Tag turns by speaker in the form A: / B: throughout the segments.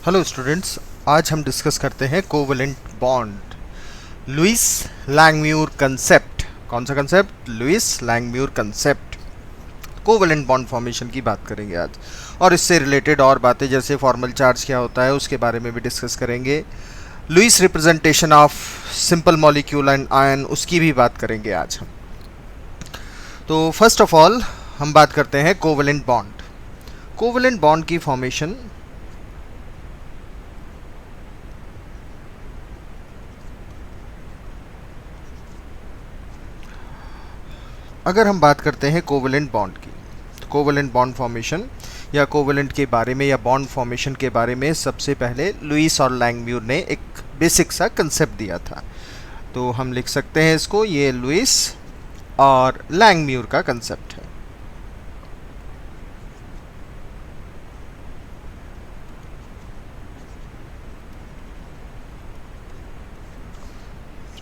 A: Hello students, आज हम discuss करते हैं covalent bond. Lewis Langmuir concept. कौन सा concept? Lewis Langmuir concept. Covalent bond formation की बात करेंगे आज, और इससे रिलेटेड और बातें जैसे फॉर्मल चार्ज क्या होता है उसके बारे में भी डिस्कस करेंगे। Lewis representation of simple molecule and ion, उसकी भी बात करेंगे आज हम। तो फर्स्ट ऑफ ऑल हम बात करते हैं कोवेलेंट बॉन्ड। कोवेलेंट बॉन्ड की फॉर्मेशन अगर हम बात करते हैं कोवेलेंट बॉन्ड की, तो कोवेलेंट बॉन्ड फॉर्मेशन या कोवेलेंट के बारे में या बॉन्ड फॉर्मेशन के बारे में सबसे पहले लुइस और लैंगम्यूर ने एक बेसिक सा कंसेप्ट दिया था। तो हम लिख सकते हैं इसको, ये लुइस और लैंगम्यूर का कंसेप्ट है।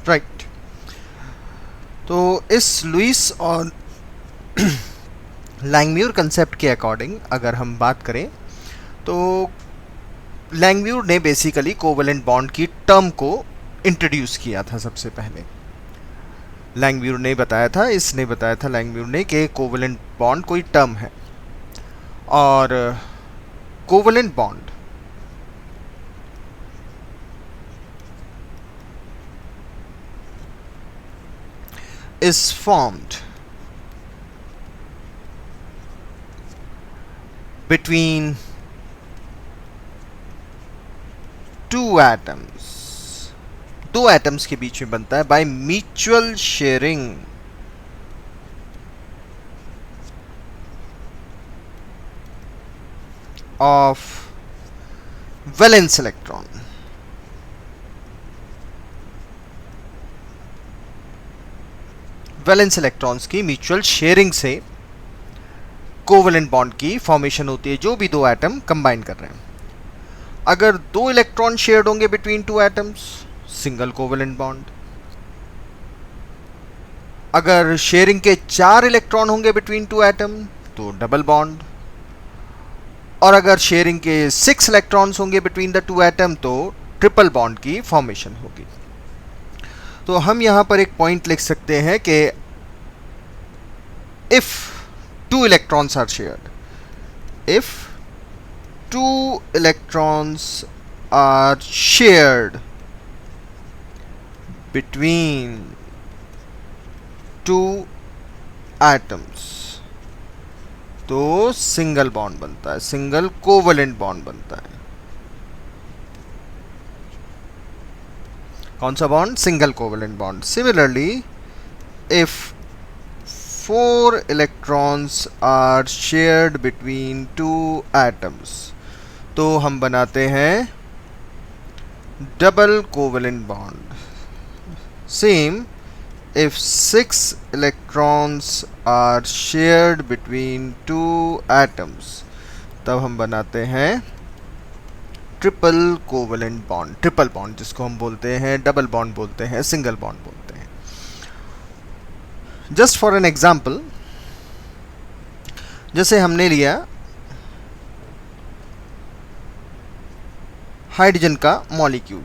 A: राइट। तो इस लुइस और लैंगम्यूर कंसेप्ट के अकॉर्डिंग अगर हम बात करें तो लैंगम्यूर ने बेसिकली कोवेलेंट बॉन्ड की टर्म को इंट्रोड्यूस किया था सबसे पहले। लैंगम्यूर ने बताया था लैंगम्यूर ने कि कोवेलेंट बॉन्ड कोई टर्म है, और covalent bond is formed between two atoms, दो एटम्स के बीच में बनता है by mutual sharing of valence electron। Valence electrons की म्यूचुअल शेयरिंग से कोवेलेंट बॉन्ड की फॉर्मेशन होती है, जो भी दो एटम कंबाइन कर रहे हैं। अगर दो इलेक्ट्रॉन शेयर्ड होंगे between two atoms, single covalent bond. अगर शेयरिंग के 4 इलेक्ट्रॉन होंगे बिटवीन टू एटम तो डबल बॉन्ड। और अगर शेयरिंग के 6 इलेक्ट्रॉन्स होंगे बिटवीन द टू एटम तो ट्रिपल बॉन्ड की फॉर्मेशन होगी। तो हम यहां पर एक पॉइंट लिख सकते हैं कि if 2 electrons are shared, if 2 electrons are shared between 2 atoms तो सिंगल बॉन्ड बनता है, सिंगल कोवेलेंट बॉन्ड बनता है। कौन सा बॉन्ड? Single covalent bond. Similarly if 4 electrons are shared between 2 atoms तो हम बनाते हैं double covalent bond. Same if 6 electrons are shared between 2 atoms तब हम बनाते हैं triple covalent bond. Triple bond जिसको हम बोलते हैं डबल बॉन्ड बोलते हैं, सिंगल बॉन्ड बोलते हैं। जस्ट फॉर एन एग्जाम्पल, जैसे हमने लिया हाइड्रोजन का मॉलिक्यूल।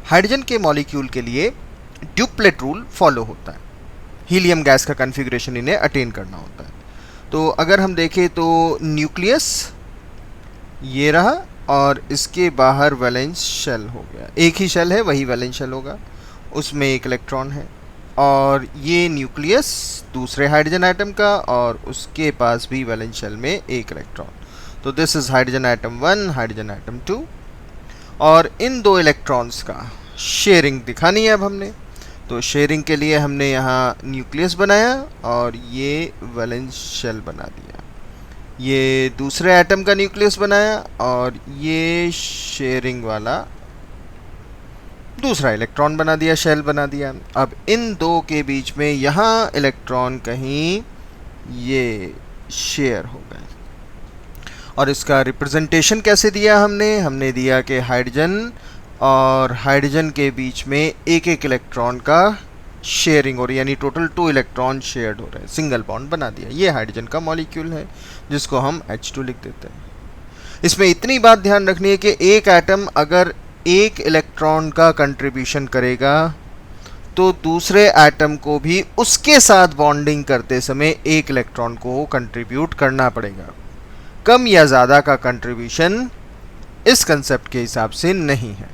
A: हाइड्रोजन के मॉलिक्यूल के लिए ड्यूप्लेट रूल फॉलो होता है, हीलियम गैस का कॉन्फ़िगरेशन इन्हें अटेन करना होता है। तो अगर हम देखें तो न्यूक्लियस ये रहा और इसके बाहर वैलेंस शेल हो गया, एक ही शेल है वही वैलेंस शेल होगा, उसमें एक इलेक्ट्रॉन है। और ये न्यूक्लियस दूसरे हाइड्रोजन एटम का और उसके पास भी वैलेंस शेल में एक इलेक्ट्रॉन। तो this is hydrogen atom 1, hydrogen atom 2, और इन दो इलेक्ट्रॉन्स का शेयरिंग दिखानी है अब हमने। तो शेयरिंग के लिए हमने यहाँ न्यूक्लियस बनाया और ये वैलेंस शेल बना दिया, ये दूसरे एटम का न्यूक्लियस बनाया और ये शेयरिंग वाला दूसरा इलेक्ट्रॉन बना दिया, शेल बना दिया। अब इन दो के बीच में यहाँ इलेक्ट्रॉन कहीं ये शेयर हो गए, और इसका रिप्रेजेंटेशन कैसे दिया हमने दिया कि हाइड्रोजन और हाइड्रोजन के बीच में एक एक इलेक्ट्रॉन का शेयरिंग हो रही है, यानी टोटल 2 इलेक्ट्रॉन शेयर्ड हो रहे हैं, सिंगल बॉन्ड बना दिया। ये हाइड्रोजन का मॉलिक्यूल है जिसको हम H2 लिख देते हैं। इसमें इतनी बात ध्यान रखनी है कि एक एटम अगर एक इलेक्ट्रॉन का कंट्रीब्यूशन करेगा तो दूसरे एटम को भी उसके साथ बॉन्डिंग करते समय एक इलेक्ट्रॉन को कंट्रीब्यूट करना पड़ेगा। कम या ज़्यादा का कंट्रीब्यूशन इस कंसेप्ट के हिसाब से नहीं है,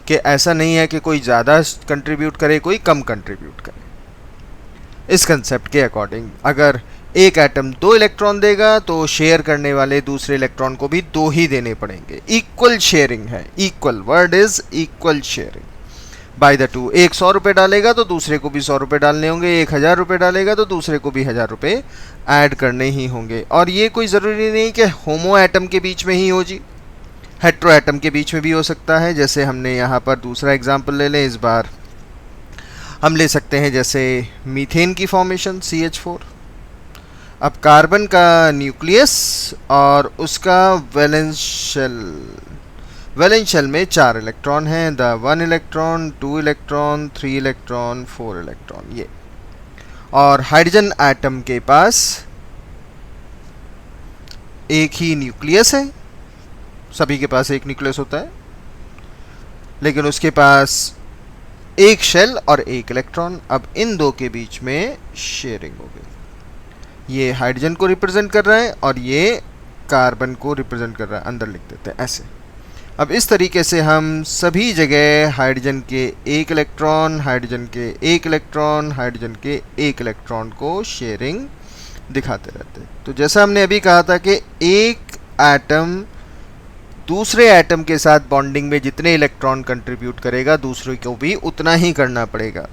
A: कि ऐसा नहीं है कि कोई ज़्यादा कंट्रीब्यूट करे कोई कम कंट्रीब्यूट करे। इस कंसेप्ट के अकॉर्डिंग अगर एक एटम 2 इलेक्ट्रॉन देगा तो शेयर करने वाले दूसरे इलेक्ट्रॉन को भी 2 ही देने पड़ेंगे। इक्वल शेयरिंग है, equal, word is equal sharing by the two. एक 100 रुपये डालेगा तो दूसरे को भी 100 रुपये डालने होंगे, 1000 रुपये डालेगा तो दूसरे को भी 1000 रुपये ऐड करने ही होंगे। और ये कोई ज़रूरी नहीं कि होमो एटम के बीच में ही हो जी, हेट्रो एटम के बीच में भी हो सकता है। जैसे हमने यहाँ पर दूसरा एग्जाम्पल ले लें, इस बार हम ले सकते हैं जैसे मीथेन की फॉर्मेशन CH4। अब कार्बन का न्यूक्लियस और उसका वैलेंस शेल में 4 इलेक्ट्रॉन हैं, the 1 electron, 2 electron, 3 electron, 4 electron ये। और हाइड्रोजन एटम के पास एक ही न्यूक्लियस है, सभी के पास एक न्यूक्लियस होता है, लेकिन उसके पास एक शेल और एक इलेक्ट्रॉन। अब इन दो के बीच में शेयरिंग हो गई। ये हाइड्रोजन को रिप्रेजेंट कर रहा है और ये कार्बन को रिप्रेजेंट कर रहा है, अंदर लिख देते हैं ऐसे। अब इस तरीके से हम सभी जगह हाइड्रोजन के एक इलेक्ट्रॉन, हाइड्रोजन के एक इलेक्ट्रॉन, हाइड्रोजन के एक इलेक्ट्रॉन को शेयरिंग दिखाते रहते हैं। तो जैसा हमने अभी कहा था कि एक एटम दूसरे एटम के साथ बॉन्डिंग में जितने इलेक्ट्रॉन कंट्रीब्यूट करेगा दूसरे को भी उतना ही करना पड़ेगा।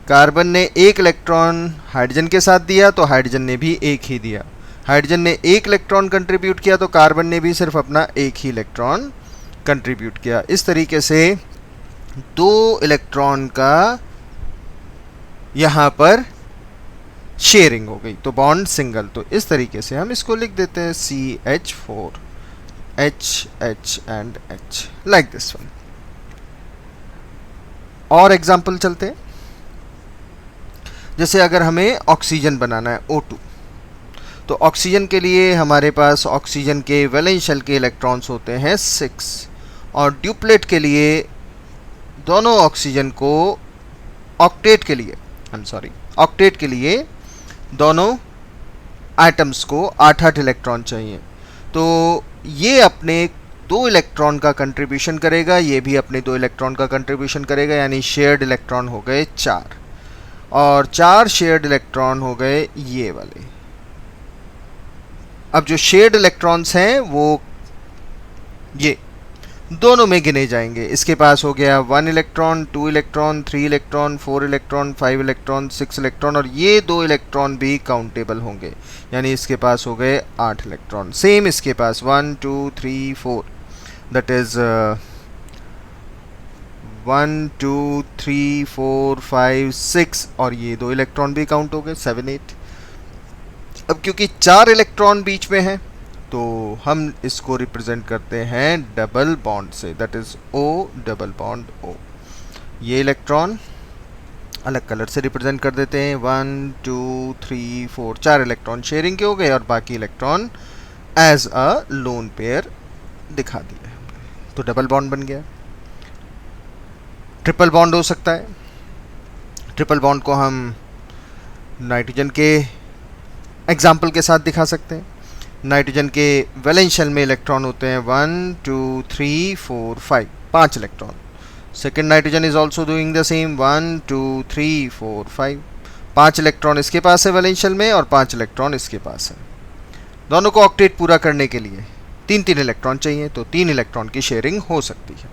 A: कार्बन ने एक इलेक्ट्रॉन हाइड्रोजन के साथ दिया तो हाइड्रोजन ने भी एक ही दिया। हाइड्रोजन ने एक इलेक्ट्रॉन कंट्रीब्यूट किया तो कार्बन ने भी सिर्फ अपना एक ही इलेक्ट्रॉन कंट्रीब्यूट किया। इस तरीके से 2 इलेक्ट्रॉन का यहाँ पर शेयरिंग हो गई, तो बॉन्ड सिंगल। तो इस तरीके से हम इसको लिख देते हैं CH4 H H and H like this one। और एग्जाम्पल चलते हैं, जैसे अगर हमें ऑक्सीजन बनाना है O2, तो ऑक्सीजन के लिए हमारे पास ऑक्सीजन के वैलेंस शेल के इलेक्ट्रॉन्स होते हैं 6, और ड्यूप्लेट के लिए दोनों ऑक्सीजन को ऑक्टेट के लिए दोनों एटम्स को 8-8 इलेक्ट्रॉन चाहिए। तो ये अपने 2 इलेक्ट्रॉन का कंट्रीब्यूशन करेगा, ये भी अपने 2 इलेक्ट्रॉन का कंट्रीब्यूशन करेगा, यानी शेयर्ड इलेक्ट्रॉन हो गए 4, और 4 शेयर्ड इलेक्ट्रॉन हो गए ये वाले। अब जो शेयर्ड इलेक्ट्रॉन्स हैं वो ये दोनों में गिने जाएंगे। इसके पास हो गया 1 electron, 2 electron, 3 electron, 4 electron, 5 electron, 6 electron, और ये 2 इलेक्ट्रॉन भी काउंटेबल होंगे, यानी इसके पास हो गए 8 इलेक्ट्रॉन। सेम इसके पास 1 2 3 4, दैट इज 1 2 3 4 5 6, और ये 2 इलेक्ट्रॉन भी काउंट हो गए 7 8। अब क्योंकि 4 इलेक्ट्रॉन बीच में है तो हम इसको रिप्रेजेंट करते हैं डबल बॉन्ड से, that is O double bond O। ये इलेक्ट्रॉन अलग कलर से रिप्रेजेंट कर देते हैं, 1 2 3 4, 4 इलेक्ट्रॉन शेयरिंग के हो गए, और बाकी electron as a lone pair दिखा दिए, तो डबल बॉन्ड बन गया। ट्रिपल बॉन्ड हो सकता है। ट्रिपल बॉन्ड को हम नाइट्रोजन के एग्जाम्पल के साथ दिखा सकते हैं। नाइट्रोजन के वैलेंस शेल में इलेक्ट्रॉन होते हैं 1 2 3 4 5, 5 electron. Second nitrogen is also doing the same, 1 2 3 4 5, 5 electron इसके पास है वैलेंस शेल में और 5 इलेक्ट्रॉन इसके पास है। दोनों को ऑक्टेट पूरा करने के लिए 3-3 इलेक्ट्रॉन चाहिए, तो 3 इलेक्ट्रॉन की शेयरिंग हो सकती है।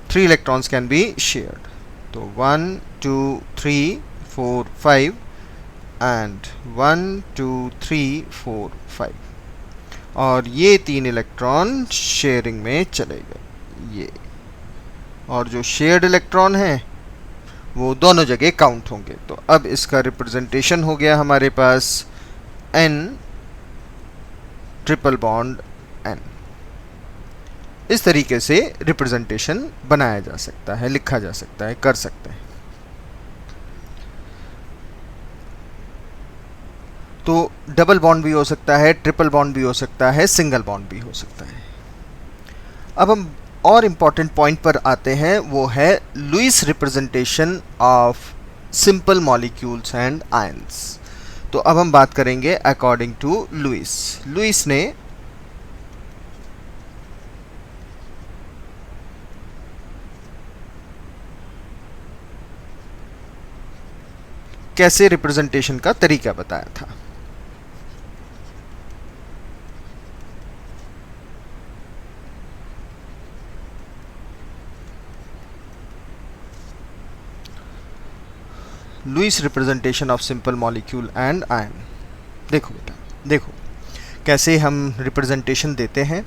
A: 3 इलेक्ट्रॉन्स कैन बी शेयर्ड, तो 1 2 3 4 5 एंड 1 2 3 4 5, और ये 3 इलेक्ट्रॉन शेयरिंग में चले गए ये, और जो शेयर्ड इलेक्ट्रॉन हैं वो दोनों जगह काउंट होंगे। तो अब इसका रिप्रेजेंटेशन हो गया हमारे पास N ट्रिपल बॉन्ड N। इस तरीके से रिप्रेजेंटेशन बनाया जा सकता है, लिखा जा सकता है, कर सकते हैं। तो डबल बॉन्ड भी हो सकता है, ट्रिपल बॉन्ड भी हो सकता है, सिंगल बॉन्ड भी हो सकता है। अब हम और इम्पॉर्टेंट पॉइंट पर आते हैं, वो है Lewis representation of simple molecules and ions. तो अब हम बात करेंगे अकॉर्डिंग टू लुईस। लुईस ने कैसे रिप्रेजेंटेशन का तरीका बताया था। Lewis representation of simple molecule and ion. देखो बेटा, देखो कैसे हम रिप्रेजेंटेशन देते हैं।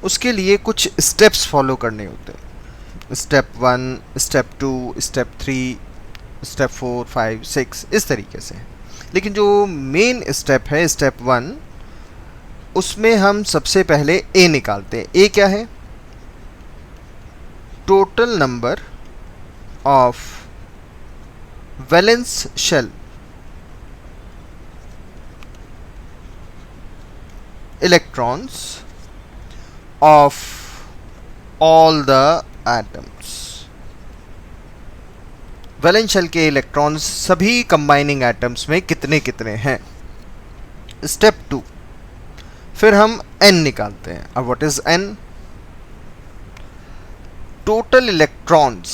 A: उसके लिए कुछ स्टेप्स फॉलो करने होते हैं। स्टेप 1, स्टेप 2, स्टेप 3, स्टेप 4, 5, 6, इस तरीके से। लेकिन जो मेन स्टेप है स्टेप 1, उसमें हम सबसे पहले ए निकालते हैं। ए क्या है? Total number of valence shell electrons of all the atoms। Valence shell के इलेक्ट्रॉन्स सभी कंबाइनिंग एटम्स में कितने कितने हैं। स्टेप 2, फिर हम n निकालते हैं। अब what is n? Total electrons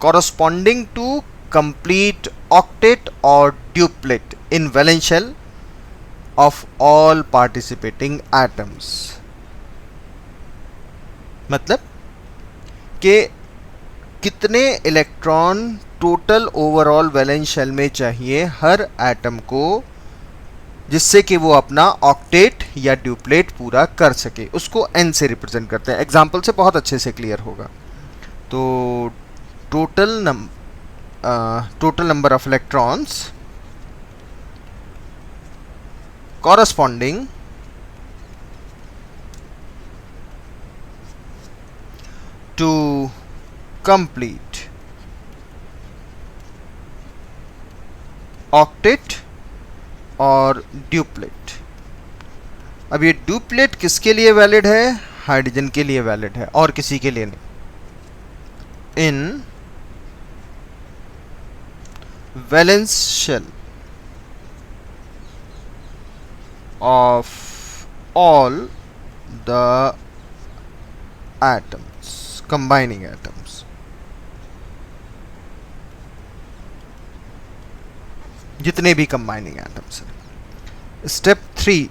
A: corresponding to complete octet or duplet in valence shell of all participating atoms। मतलब कि कितने electron total overall valence shell में चाहिए हर एटम को, जिससे कि वो अपना ऑक्टेट या ड्यूप्लेट पूरा कर सके, उसको n से रिप्रेजेंट करते हैं। एग्जाम्पल से बहुत अच्छे से क्लियर होगा। तो total number of electrons corresponding to complete octet और ड्यूप्लेट। अब ये ड्यूप्लेट किसके लिए वैलिड है? हाइड्रोजन के लिए वैलिड है और किसी के लिए नहीं। In valence shell of all the atoms, combining atoms। जितने भी कंबाइनिंग एटम्स हैं। स्टेप 3,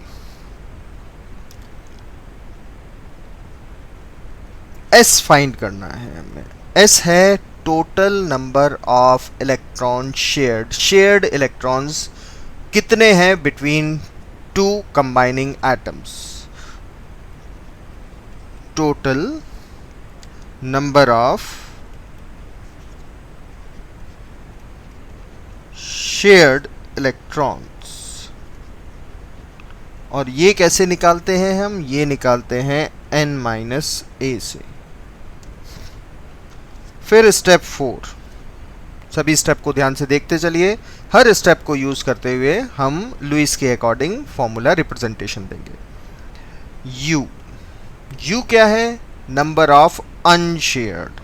A: S फाइंड करना है हमें। S है total number of electron shared electrons कितने हैं between two combining atoms. Total number of shared electrons. और ये कैसे निकालते हैं हम? ये निकालते हैं n-a से। फिर स्टेप 4, सभी स्टेप को ध्यान से देखते चलिए। हर स्टेप को यूज करते हुए हम लुईस के अकॉर्डिंग फॉर्मूला रिप्रेजेंटेशन देंगे। U क्या है? Number of unshared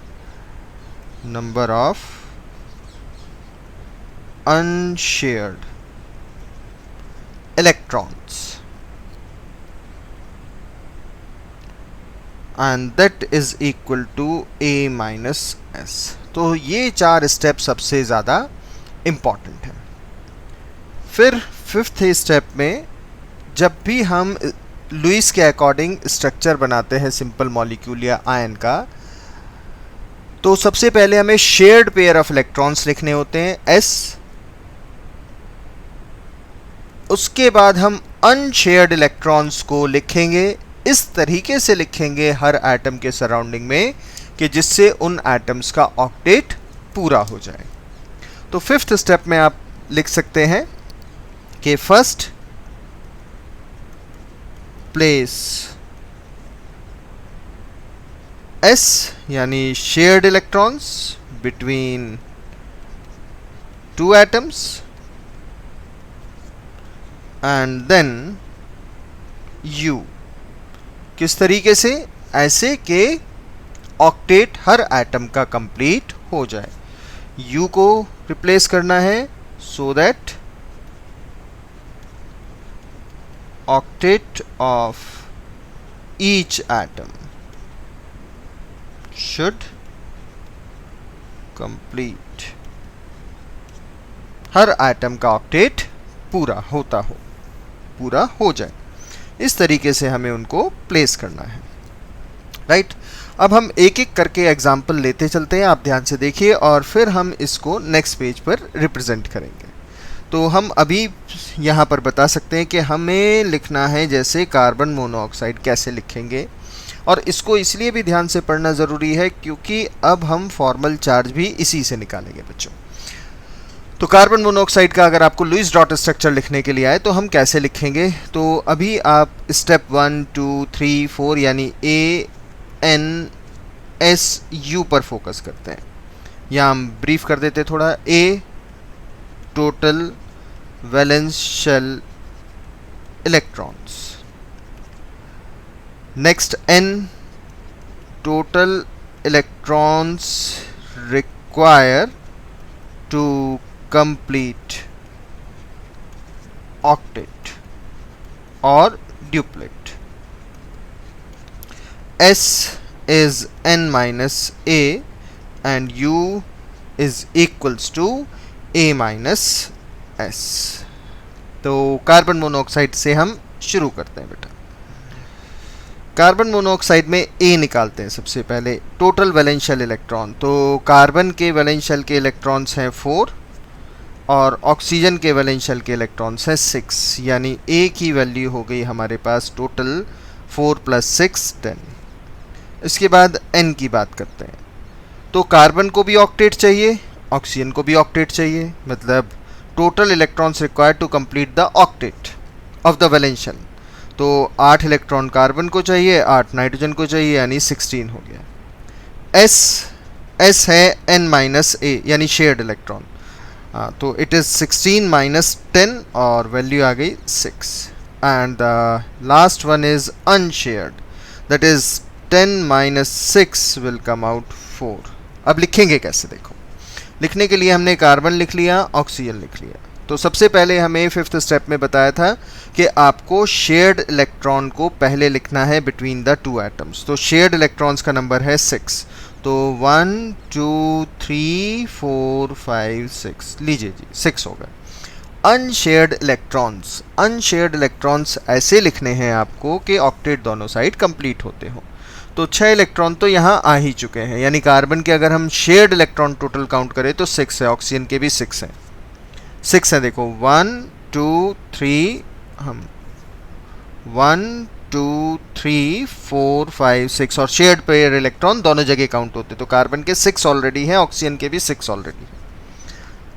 A: electrons, and that is equal to a-s। तो ये 4 स्टेप सबसे ज़्यादा इम्पॉर्टेंट है। फिर 5th स्टेप में जब भी हम लुईस के अकॉर्डिंग स्ट्रक्चर बनाते हैं सिंपल मॉलिक्यूल या आयन का, तो सबसे पहले हमें शेयर्ड पेयर ऑफ इलेक्ट्रॉन्स लिखने होते हैं s। उसके बाद हम अनशेयर्ड इलेक्ट्रॉन्स को लिखेंगे, इस तरीके से लिखेंगे हर एटम के सराउंडिंग में कि जिससे उन एटम्स का ऑक्टेट पूरा हो जाए। तो 5th स्टेप में आप लिख सकते हैं कि फर्स्ट प्लेस S यानी shared electrons between two atoms, and then U। किस तरीके से? ऐसे कि ऑक्टेट हर एटम का कंप्लीट हो जाए। U को रिप्लेस करना है so that octet of each atom should complete, हर एटम का ऑक्टेट पूरा हो जाए। इस तरीके से हमें उनको प्लेस करना है, राइट। अब हम एक एक करके एग्जाम्पल लेते चलते हैं, आप ध्यान से देखिए, और फिर हम इसको नेक्स्ट पेज पर रिप्रेजेंट करेंगे। तो हम अभी यहाँ पर बता सकते हैं कि हमें लिखना है जैसे कार्बन मोनोऑक्साइड कैसे लिखेंगे, और इसको इसलिए भी ध्यान से पढ़ना ज़रूरी है क्योंकि अब हम फॉर्मल चार्ज भी इसी से निकालेंगे बच्चों। तो कार्बन मोनोऑक्साइड का अगर आपको लुईस डॉट स्ट्रक्चर लिखने के लिए आए तो हम कैसे लिखेंगे, तो अभी आप स्टेप 1 2 3 4 यानी ANSU पर फोकस करते हैं। यहाँ हम ब्रीफ कर देते थोड़ा। A total valence shell electrons, next N total electrons required to complete octet or duplet. S is N minus A and U is equals to A minus S. तो carbon monoxide से हम शुरू करते हैं बेटा। कार्बन मोनोऑक्साइड में A निकालते हैं सबसे पहले, टोटल वैलेंशियल इलेक्ट्रॉन। तो कार्बन के वैलेंशियल के इलेक्ट्रॉन्स हैं 4 और ऑक्सीजन के वैलेंशियल के इलेक्ट्रॉन्स हैं 6, यानी A की वैल्यू हो गई हमारे पास टोटल 4 + 6 10। इसके बाद N की बात करते हैं। तो कार्बन को भी ऑक्टेट चाहिए, ऑक्सीजन को भी ऑक्टेट चाहिए, मतलब total electrons required to complete the octet of the valence shell. तो 8 इलेक्ट्रॉन कार्बन को चाहिए, 8 नाइट्रोजन को चाहिए, यानी 16 हो गया। S है N माइनस A यानी शेयर्ड इलेक्ट्रॉन। तो इट इज़ 16 - 10 और वैल्यू आ गई 6। And the last one is unshared, that is 10 - 6 will come out 4। अब लिखेंगे कैसे, देखो। लिखने के लिए हमने कार्बन लिख लिया, ऑक्सीजन लिख लिया। तो सबसे पहले हमें 5th स्टेप में बताया था कि आपको शेयर्ड इलेक्ट्रॉन को पहले लिखना है बिटवीन द 2 एटम्स। तो शेयर्ड इलेक्ट्रॉन्स का नंबर है 6। तो 1 2 3 4 5 6, लीजिए जी 6 हो गए। अनशेयर्ड इलेक्ट्रॉन्स ऐसे लिखने हैं आपको कि ऑक्टेट दोनों साइड कंप्लीट होते हो। तो 6 इलेक्ट्रॉन तो यहाँ आ ही चुके हैं, यानी कार्बन के अगर हम शेयर्ड इलेक्ट्रॉन टोटल काउंट करें तो 6 है, ऑक्सीजन के भी 6 हैं। 6 है, देखो 1 2 3, हम 1 2 3 4 5 6, और शेयर्ड पेयर इलेक्ट्रॉन दोनों जगह काउंट होते, तो कार्बन के 6 ऑलरेडी हैं, ऑक्सीजन के भी 6 ऑलरेडी हैं।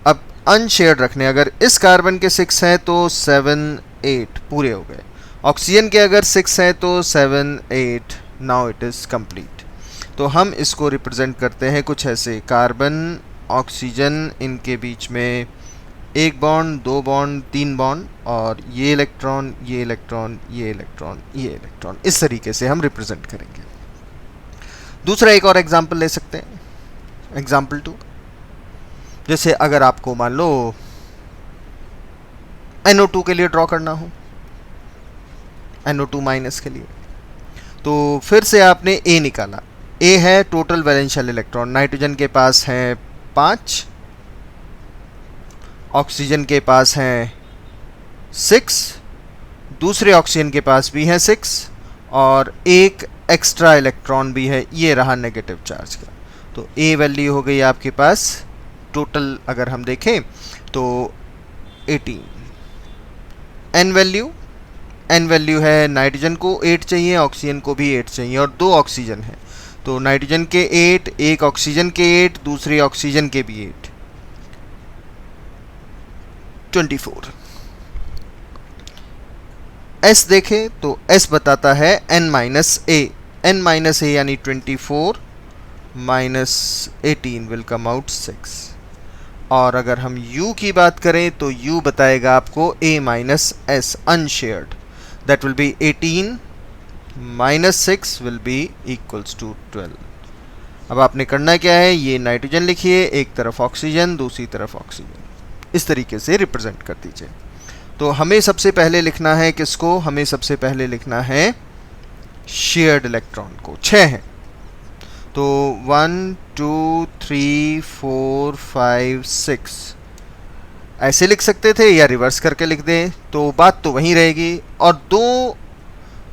A: अब अनशेयर्ड रखने, अगर इस कार्बन के 6 हैं तो 7 8 पूरे हो गए, ऑक्सीजन के अगर 6 हैं तो 7 8, नाउ इट इज़ कंप्लीट। तो हम इसको रिप्रेजेंट करते हैं कुछ ऐसे, कार्बन ऑक्सीजन, इनके बीच में 1 बॉन्ड 2 बॉन्ड 3 बॉन्ड, और ये इलेक्ट्रॉन ये इलेक्ट्रॉन ये इलेक्ट्रॉन ये इलेक्ट्रॉन, इस तरीके से हम रिप्रेजेंट करेंगे। दूसरा एक और एग्जांपल ले सकते हैं, एग्जांपल 2। जैसे अगर आपको मान लो NO2 के लिए ड्रॉ करना हो, NO2 माइनस के लिए, तो फिर से आपने A निकाला। A है टोटल वैलेंशियल इलेक्ट्रॉन, नाइट्रोजन के पास है 5, ऑक्सीजन के पास हैं 6, दूसरे ऑक्सीजन के पास भी हैं 6, और एक एक्स्ट्रा इलेक्ट्रॉन भी है, ये रहा नेगेटिव चार्ज का। तो A वैल्यू हो गई आपके पास टोटल, अगर हम देखें तो 18। N वैल्यू है, नाइट्रोजन को 8 चाहिए, ऑक्सीजन को भी 8 चाहिए, और 2 ऑक्सीजन है, तो नाइट्रोजन के 8, एक ऑक्सीजन के 8, दूसरे ऑक्सीजन के भी 8, 24। S देखें तो S बताता है N माइनस A यानी 24 माइनस 18 विल कम आउट 6। और अगर हम U की बात करें तो U बताएगा आपको A minus S unshared, that will be 18 minus 6 will be equals to 12। अब आपने करना क्या है, ये नाइट्रोजन लिखिए, एक तरफ ऑक्सीजन, दूसरी तरफ ऑक्सीजन, इस तरीके से रिप्रेजेंट कर दीजिए। तो हमें सबसे पहले लिखना है किसको, हमें सबसे पहले लिखना है शेयर्ड इलेक्ट्रॉन को, 6 हैं। तो 1 2 3 4 5 6 ऐसे लिख सकते थे या रिवर्स करके लिख दें, तो बात तो वहीं रहेगी। और दो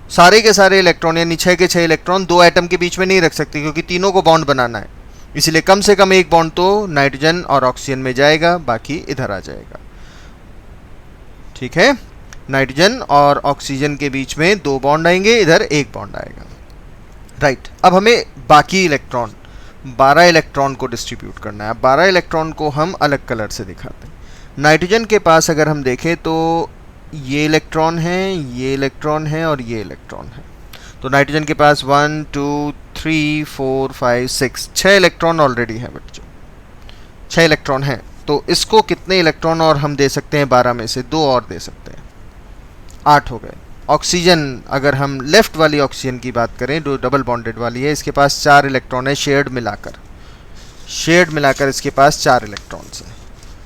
A: सारे के सारे इलेक्ट्रॉन यानी 6 के 6 इलेक्ट्रॉन दो एटम के बीच में नहीं रख सकते, क्योंकि तीनों को बॉन्ड बनाना है, इसलिए कम से कम एक बॉन्ड तो नाइट्रोजन और ऑक्सीजन में जाएगा, बाकी इधर आ जाएगा। ठीक है, नाइट्रोजन और ऑक्सीजन के बीच में 2 बॉन्ड आएंगे, इधर 1 बॉन्ड आएगा। राइट, अब हमें बाकी इलेक्ट्रॉन 12 इलेक्ट्रॉन को डिस्ट्रीब्यूट करना है। 12 इलेक्ट्रॉन को हम अलग कलर से दिखाते हैं। नाइट्रोजन के पास अगर हम देखें तो ये इलेक्ट्रॉन है, ये इलेक्ट्रॉन है और ये इलेक्ट्रॉन है। तो नाइट्रोजन के पास 1 2 3 4 5 6 इलेक्ट्रॉन ऑलरेडी है बच्चों, 6 इलेक्ट्रॉन है। तो इसको कितने इलेक्ट्रॉन और हम दे सकते हैं, 12 में से 2 और दे सकते हैं, 8 हो गए। ऑक्सीजन, अगर हम लेफ्ट वाली ऑक्सीजन की बात करें जो डबल बॉन्डेड वाली है, इसके पास 4 इलेक्ट्रॉन है शेयर्ड मिलाकर इसके पास 4 इलेक्ट्रॉन्स हैं।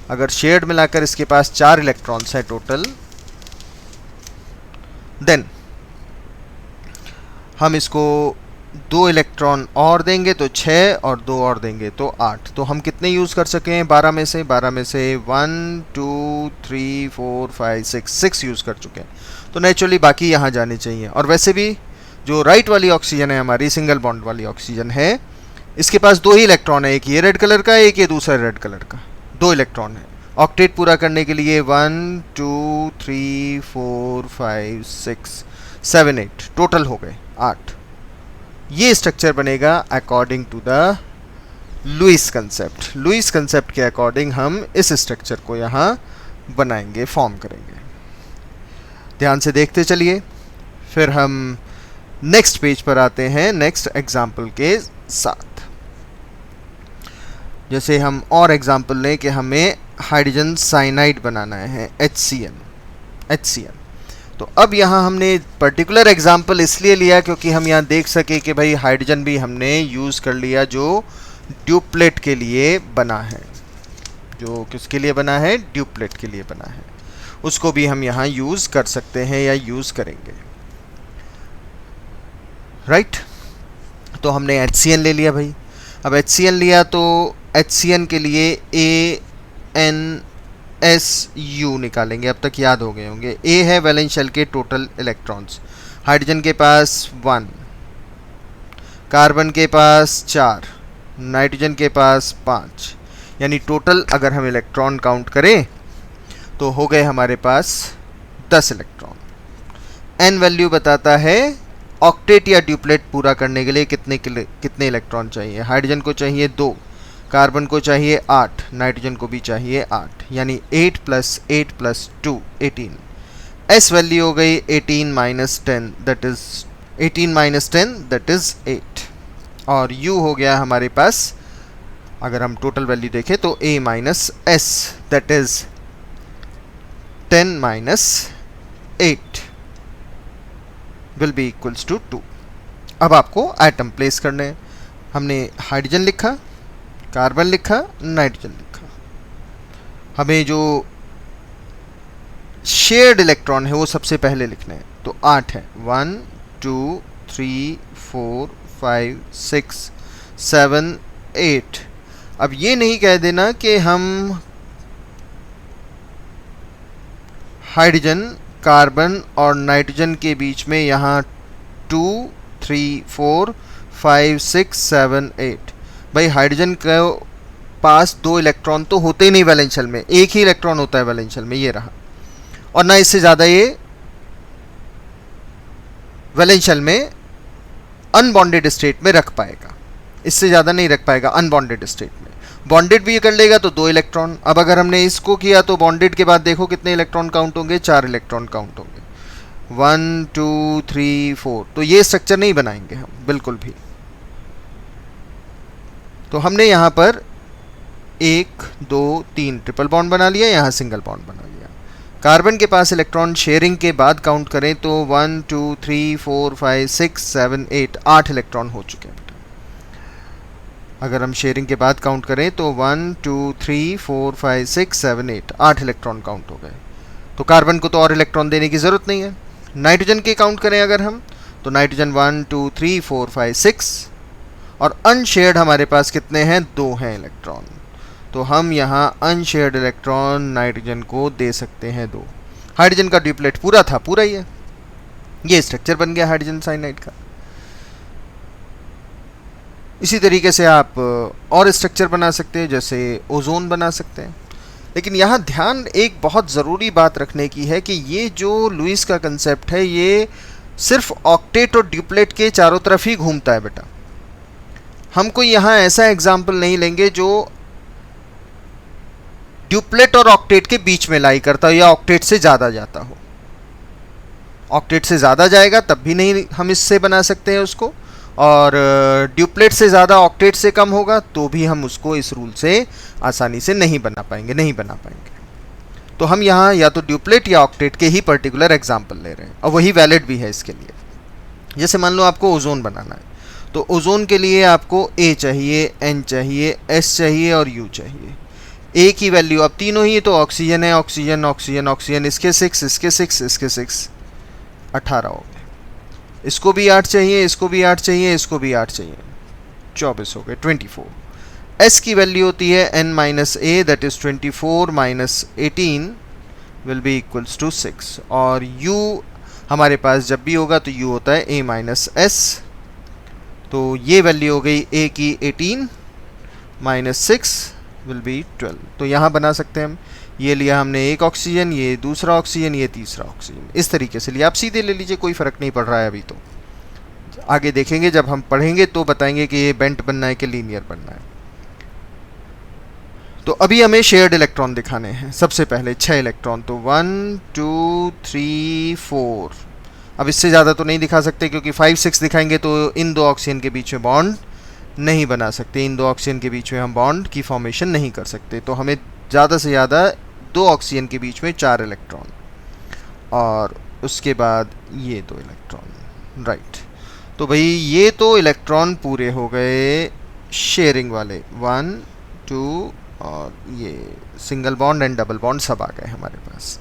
A: अगर शेयर्ड मिलाकर इसके पास 4 इलेक्ट्रॉन्स है टोटल, देन हम इसको 2 इलेक्ट्रॉन और देंगे तो 6 और 2 और देंगे तो 8। तो हम कितने यूज़ कर सके हैं 12 में से 1 2 3 4 5 6 यूज़ कर चुके हैं। तो नेचुरली बाकी यहाँ जाने चाहिए। और वैसे भी जो राइट वाली ऑक्सीजन है हमारी, सिंगल बॉन्ड वाली ऑक्सीजन है, इसके पास 2 ही इलेक्ट्रॉन है, एक ये रेड कलर का, एक ये दूसरा रेड कलर का, 2 इलेक्ट्रॉन है। ऑक्टेट पूरा करने के लिए 1 2 3 4 5 6 7 8 टोटल हो गए 8। ये स्ट्रक्चर बनेगा according to the Lewis concept. Lewis concept के अकॉर्डिंग हम इस स्ट्रक्चर को यहाँ बनाएंगे, फॉर्म करेंगे। ध्यान से देखते चलिए, फिर हम नेक्स्ट पेज पर आते हैं नेक्स्ट एग्जाम्पल के साथ। जैसे हम और एग्जाम्पल लें कि हमें हाइड्रोजन साइनाइड बनाना है, HCN। तो अब यहाँ हमने पर्टिकुलर एग्जाम्पल इसलिए लिया क्योंकि हम यहाँ देख सके कि भाई हाइड्रोजन भी हमने यूज़ कर लिया जो ड्यूप्लेट के लिए बना है, जो किसके लिए बना है, ड्यूप्लेट के लिए बना है, उसको भी हम यहाँ यूज़ कर सकते हैं या यूज़ करेंगे। राइट, तो हमने HCN ले लिया भाई। अब HCN लिया तो HCN के लिए ANSU निकालेंगे, अब तक याद हो गए होंगे। A है वैलेंस शेल के टोटल इलेक्ट्रॉन्स, हाइड्रोजन के पास 1, कार्बन के पास 4, नाइट्रोजन के पास 5, यानी टोटल अगर हम इलेक्ट्रॉन काउंट करें तो हो गए हमारे पास 10 इलेक्ट्रॉन। N वैल्यू बताता है ऑक्टेट या ड्यूप्लेट पूरा करने के लिए कितने इलेक्ट्रॉन चाहिए। हाइड्रोजन को चाहिए 2, कार्बन को चाहिए 8, नाइट्रोजन को भी चाहिए 8, यानी 8 + 8 + 2 18। S वैल्यू हो गई 18 - 10 दैट इज 8। और U हो गया हमारे पास, अगर हम टोटल वैल्यू देखें तो A - S that is 10 - 8 will be equals to 2। अब आपको एटम प्लेस करने हैं। हमने हाइड्रोजन लिखा, कार्बन लिखा, नाइट्रोजन लिखा। हमें जो शेयर्ड इलेक्ट्रॉन है वो सबसे पहले लिखने हैं, तो 8 है। 1 2 3 4 5 6 7 8। अब ये नहीं कह देना कि हम हाइड्रोजन, कार्बन और नाइट्रोजन के बीच में यहाँ 2 3 4 5 6 7 8। भाई हाइड्रोजन के पास 2 इलेक्ट्रॉन तो होते ही नहीं वैलेंस शेल में, एक ही इलेक्ट्रॉन होता है वैलेंस शेल में, ये रहा। और ना इससे ज़्यादा ये वैलेंस शेल में अनबॉन्डेड स्टेट में रख पाएगा, इससे ज़्यादा नहीं रख पाएगा अनबॉन्डेड स्टेट में। बॉन्डेड भी कर लेगा तो 2 इलेक्ट्रॉन। अब अगर हमने इसको किया तो बॉन्डेड के बाद देखो कितने इलेक्ट्रॉन काउंट होंगे, 4 इलेक्ट्रॉन काउंट होंगे, 1 2 3 4। तो ये स्ट्रक्चर नहीं बनाएंगे हम बिल्कुल भी। तो हमने यहाँ पर 1 2 3 ट्रिपल बॉन्ड बना लिया, यहाँ सिंगल बॉन्ड बना लिया। कार्बन के पास इलेक्ट्रॉन शेयरिंग के बाद काउंट करें तो 1 2 3 4 5 6 7 8 8 इलेक्ट्रॉन हो चुके हैं। अगर हम शेयरिंग के बाद काउंट करें तो 1 2 3 4 5 6 7 8 8 इलेक्ट्रॉन काउंट हो गए। तो कार्बन को तो और इलेक्ट्रॉन देने की ज़रूरत नहीं है। नाइट्रोजन के काउंट करें अगर हम, तो नाइट्रोजन 1 2 3 4 5 6, और अनशेयर्ड हमारे पास कितने हैं, 2 हैं इलेक्ट्रॉन। तो हम यहाँ अनशेयर्ड इलेक्ट्रॉन नाइट्रोजन को दे सकते हैं 2। हाइड्रोजन का ड्यूप्लेट पूरा था, पूरा ही है। ये स्ट्रक्चर बन गया हाइड्रोजन साइनाइड का। इसी तरीके से आप और स्ट्रक्चर बना सकते हैं, जैसे ओजोन बना सकते हैं। लेकिन यहाँ ध्यान एक बहुत ज़रूरी बात रखने की है कि ये जो लुईस का कंसेप्ट है ये सिर्फ ऑक्टेट और ड्यूप्लेट के चारों तरफ ही घूमता है बेटा। हम कोई यहाँ ऐसा एग्जाम्पल नहीं लेंगे जो ड्यूप्लेट और ऑक्टेट के बीच में लाई करता हो या ऑक्टेट से ज़्यादा जाता हो। ऑक्टेट से ज़्यादा जाएगा तब भी नहीं हम इससे बना सकते हैं उसको, और ड्यूप्लेट से ज़्यादा ऑक्टेट से कम होगा तो भी हम उसको इस रूल से आसानी से नहीं बना पाएंगे। तो हम यहाँ या तो ड्यूप्लेट या ऑक्टेट के ही पर्टिकुलर एग्जाम्पल ले रहे हैं, और वही वैलिड भी है इसके लिए। जैसे मान लो आपको ओजोन बनाना है, तो ओजोन के लिए आपको A चाहिए, N चाहिए, S चाहिए और U चाहिए। A की वैल्यू, अब तीनों ही तो ऑक्सीजन है, ऑक्सीजन ऑक्सीजन ऑक्सीजन, इसके 6 इसके 6 इसके 6, 18 हो गए। इसको भी 8 चाहिए, इसको भी 8 चाहिए, इसको भी 8 चाहिए, 24 हो गए, 24। S की वैल्यू होती है N minus A, that is 24 minus 18 will be equals to 6। और U हमारे पास जब भी होगा तो U होता है A माइनस S। तो ये वैल्यू हो गई A की 18 माइनस 6 विल बी 12। तो यहाँ बना सकते हैं हम, ये लिया हमने एक ऑक्सीजन, ये दूसरा ऑक्सीजन, ये तीसरा ऑक्सीजन, इस तरीके से लिया। आप सीधे ले लीजिए, कोई फ़र्क नहीं पड़ रहा है अभी। तो आगे देखेंगे, जब हम पढ़ेंगे तो बताएंगे कि ये बेंट बनना है कि लीनियर बनना है। तो अभी हमें शेयर्ड इलेक्ट्रॉन दिखाने हैं। सबसे पहले 6 इलेक्ट्रॉन, तो 1 2 3 4। अब इससे ज़्यादा तो नहीं दिखा सकते क्योंकि 5 6 दिखाएंगे तो इन दो ऑक्सीजन के बीच में बॉन्ड नहीं बना सकते, इन दो ऑक्सीजन के बीच में हम बॉन्ड की फॉर्मेशन नहीं कर सकते। तो हमें ज़्यादा से ज़्यादा 2 ऑक्सीजन के बीच में 4 इलेक्ट्रॉन, और उसके बाद ये 2 इलेक्ट्रॉन, राइट। तो भाई ये तो इलेक्ट्रॉन पूरे हो गए शेयरिंग वाले, 1 2, और ये single bond and double bond सब आ गए हमारे पास।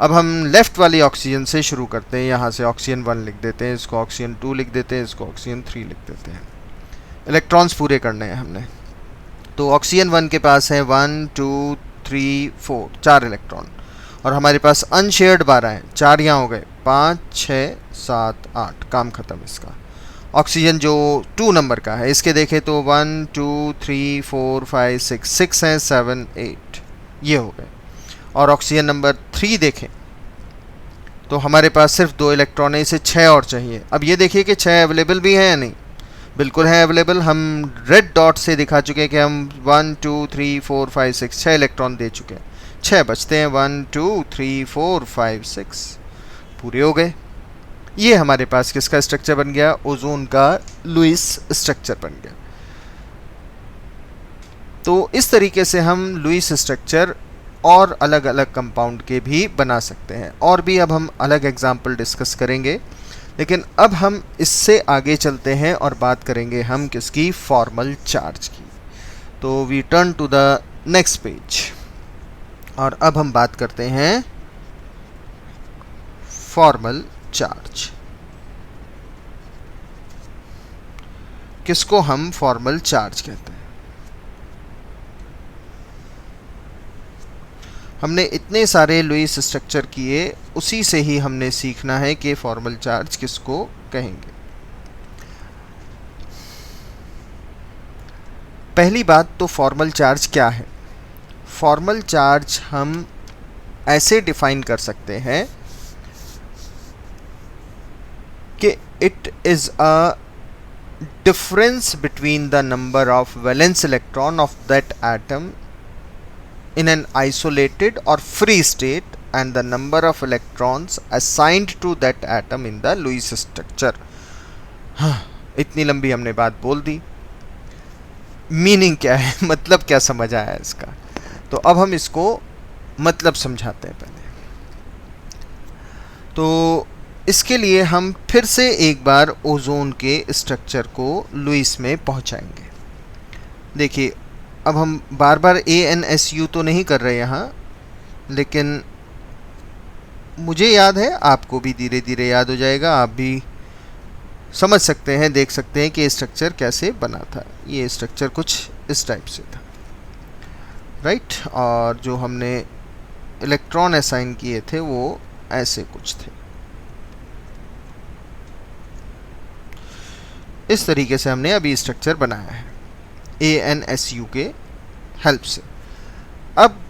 A: अब हम लेफ़्ट वाली ऑक्सीजन से शुरू करते हैं। यहाँ से ऑक्सीजन 1 लिख देते हैं, इसको ऑक्सीजन 2 लिख देते हैं, इसको ऑक्सीजन 3 लिख देते हैं। इलेक्ट्रॉन्स पूरे करने हैं हमने। तो ऑक्सीजन 1 के पास है 1 2 3 4, 4 इलेक्ट्रॉन, और हमारे पास अनशेयर्ड 12 हैं। 4 यहाँ हो गए, 5 6 7 8, काम ख़त्म इसका। ऑक्सीजन जो 2 नंबर का है, इसके देखें तो 1 2 3 4 5 6, 6 हैं, 7 8, ये हो गए। और ऑक्सीजन नंबर 3 देखें तो हमारे पास सिर्फ 2 इलेक्ट्रॉन है, इसे 6 और चाहिए। अब ये देखिए कि 6 अवेलेबल भी हैं या नहीं, बिल्कुल है अवेलेबल। हम रेड डॉट से दिखा चुके हैं कि हम 1 2 3 4 5 6 6 इलेक्ट्रॉन दे चुके हैं। 6 बचते हैं, 1 2 3 4 5 6, पूरे हो गए। ये हमारे पास किसका स्ट्रक्चर बन गया, ओजोन का लुईस स्ट्रक्चर बन गया। तो इस तरीके से हम लुईस स्ट्रक्चर और अलग अलग कंपाउंड के भी बना सकते हैं। और भी अब हम अलग एग्जाम्पल डिस्कस करेंगे, लेकिन अब हम इससे आगे चलते हैं और बात करेंगे हम किसकी, फॉर्मल चार्ज की। तो we turn to the next page, और अब हम बात करते हैं फॉर्मल चार्ज। किसको हम फॉर्मल चार्ज कहते हैं? हमने इतने सारे लुईस स्ट्रक्चर किए, उसी से ही हमने सीखना है कि फॉर्मल चार्ज किसको कहेंगे। पहली बात तो फॉर्मल चार्ज क्या है। फॉर्मल चार्ज हम ऐसे डिफाइन कर सकते हैं कि it is a difference between the number of valence electron of that atom in an isolated or free state and the number of electrons assigned to that atom in the Lewis structure। हाँ, इतनी लंबी हमने बात बोल दी। Meaning क्या है, मतलब क्या समझ आया इसका? तो अब हम इसको मतलब समझाते हैं पहले। तो इसके लिए हम फिर से एक बार ओजोन के स्ट्रक्चर को लुईस में पहुंचाएंगे। देखिए अब हम बार बार ANSU तो नहीं कर रहे यहाँ, लेकिन मुझे याद है, आपको भी धीरे धीरे याद हो जाएगा, आप भी समझ सकते हैं, देख सकते हैं कि ये स्ट्रक्चर कैसे बना था। ये स्ट्रक्चर कुछ इस टाइप से था, राइट। और जो हमने इलेक्ट्रॉन असाइन किए थे वो ऐसे कुछ थे। इस तरीके से हमने अभी स्ट्रक्चर बनाया है ANSU के हेल्प से। अब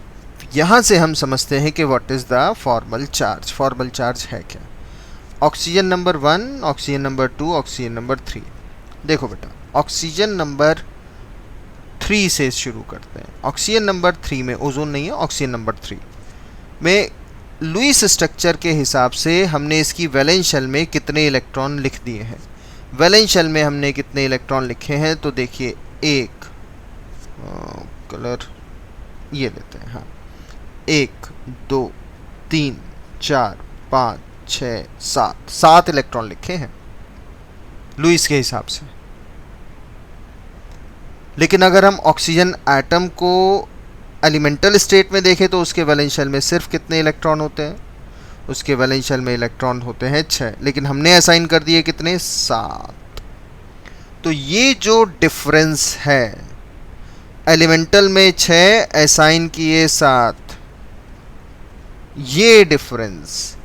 A: यहाँ से हम समझते हैं कि what is the formal charge. Formal charge है क्या? Oxygen number 1, oxygen number 2, oxygen number 3। देखो बेटा, ऑक्सीजन नंबर 3 से शुरू करते हैं। ऑक्सीजन नंबर 3 में ओजोन नहीं है, ऑक्सीजन नंबर 3 में लुईस स्ट्रक्चर के हिसाब से हमने इसकी वैलेंस शेल में कितने इलेक्ट्रॉन लिख दिए हैं। वैलेंस शेल में हमने कितने इलेक्ट्रॉन लिखे हैं, तो देखिए एक कलर ये लेते हैं, हाँ, 1 2 3 4 5 6 7 इलेक्ट्रॉन लिखे हैं लुईस के हिसाब से। लेकिन अगर हम ऑक्सीजन एटम को एलिमेंटल स्टेट में देखें तो उसके वैलेंस शेल में सिर्फ कितने इलेक्ट्रॉन होते हैं? उसके वैलेंस शेल में इलेक्ट्रॉन होते हैं 6, लेकिन हमने असाइन कर दिए कितने? 7। तो ये जो डिफरेंस है, एलिमेंटल में 6 असाइन किए 7, ये डिफरेंस,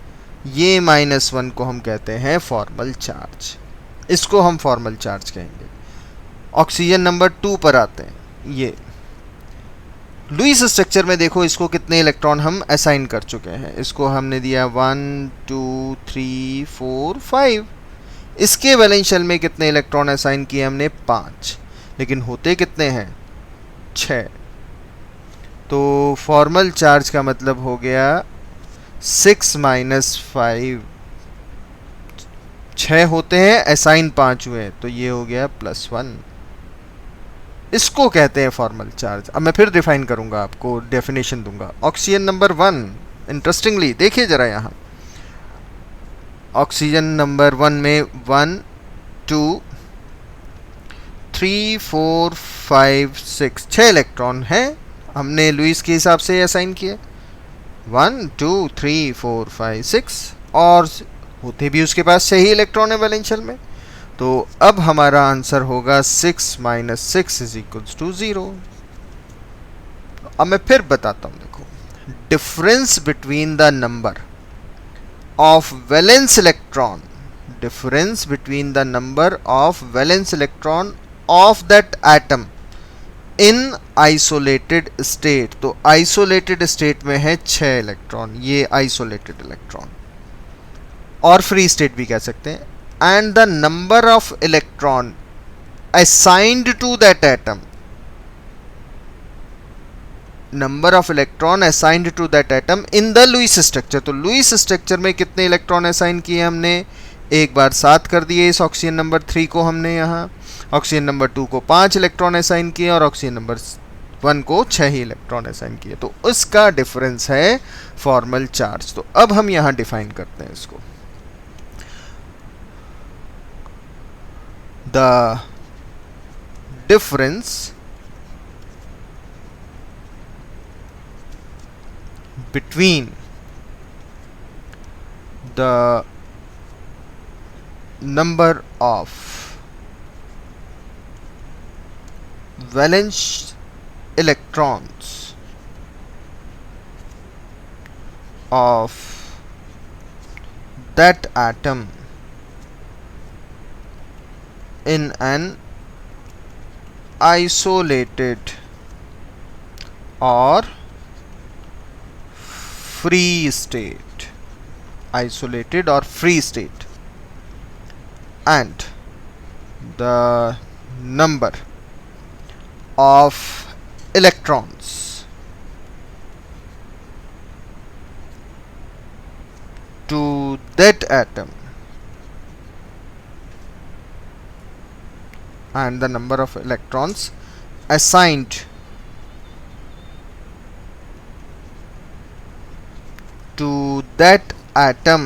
A: ये -1 को हम कहते हैं फॉर्मल चार्ज। इसको हम फॉर्मल चार्ज कहेंगे। ऑक्सीजन नंबर 2 पर आते हैं। ये लुईस स्ट्रक्चर में देखो, इसको कितने इलेक्ट्रॉन हम असाइन कर चुके हैं। इसको हमने दिया 1 2 3 4 5। इसके वैलेंस शेल में कितने इलेक्ट्रॉन असाइन किए हमने? 5, लेकिन होते कितने हैं? 6। तो फॉर्मल चार्ज का मतलब हो गया 6 - 5। 6 होते हैं, असाइन 5 हुए, तो ये हो गया +1। इसको कहते हैं फॉर्मल चार्ज। अब मैं फिर डिफाइन करूंगा, आपको डेफिनेशन दूंगा। ऑक्सीजन नंबर 1, इंटरेस्टिंगली देखिए जरा यहाँ, ऑक्सीजन नंबर 1 में 1 2 3 4 5 6 6 इलेक्ट्रॉन हैं, हमने लुईस के हिसाब से असाइन किए 1 2 3 4 5 6, और होते भी उसके पास सही इलेक्ट्रॉन है वैलेंस शेल में। तो अब हमारा आंसर होगा 6 - 6 = 0। अब मैं फिर बताता हूं, देखो, difference between the number of valence electron, difference between the number of valence electron of that atom in isolated state. तो आइसोलेटेड स्टेट में है 6 इलेक्ट्रॉन, ये आइसोलेटेड इलेक्ट्रॉन, और फ्री स्टेट भी कह सकते हैं। And the number of electron assigned to that atom, number of electron assigned to that atom in the Lewis structure. तो लुईस स्ट्रक्चर में कितने इलेक्ट्रॉन असाइन किए हमने? एक बार 7 कर दिए इस ऑक्सीजन नंबर 3 को हमने यहाँ, ऑक्सीजन नंबर 2 को 5 इलेक्ट्रॉन असाइन किए, और ऑक्सीजन नंबर 1 को 6 ही इलेक्ट्रॉन असाइन किए। तो उसका डिफरेंस है फॉर्मल चार्ज। तो अब हम यहाँ डिफाइन करते हैं इसको। The difference between the number of valence electrons of that atom in an isolated or free state, isolated or free state, and the number of electrons to that atom and the number of electrons assigned to that atom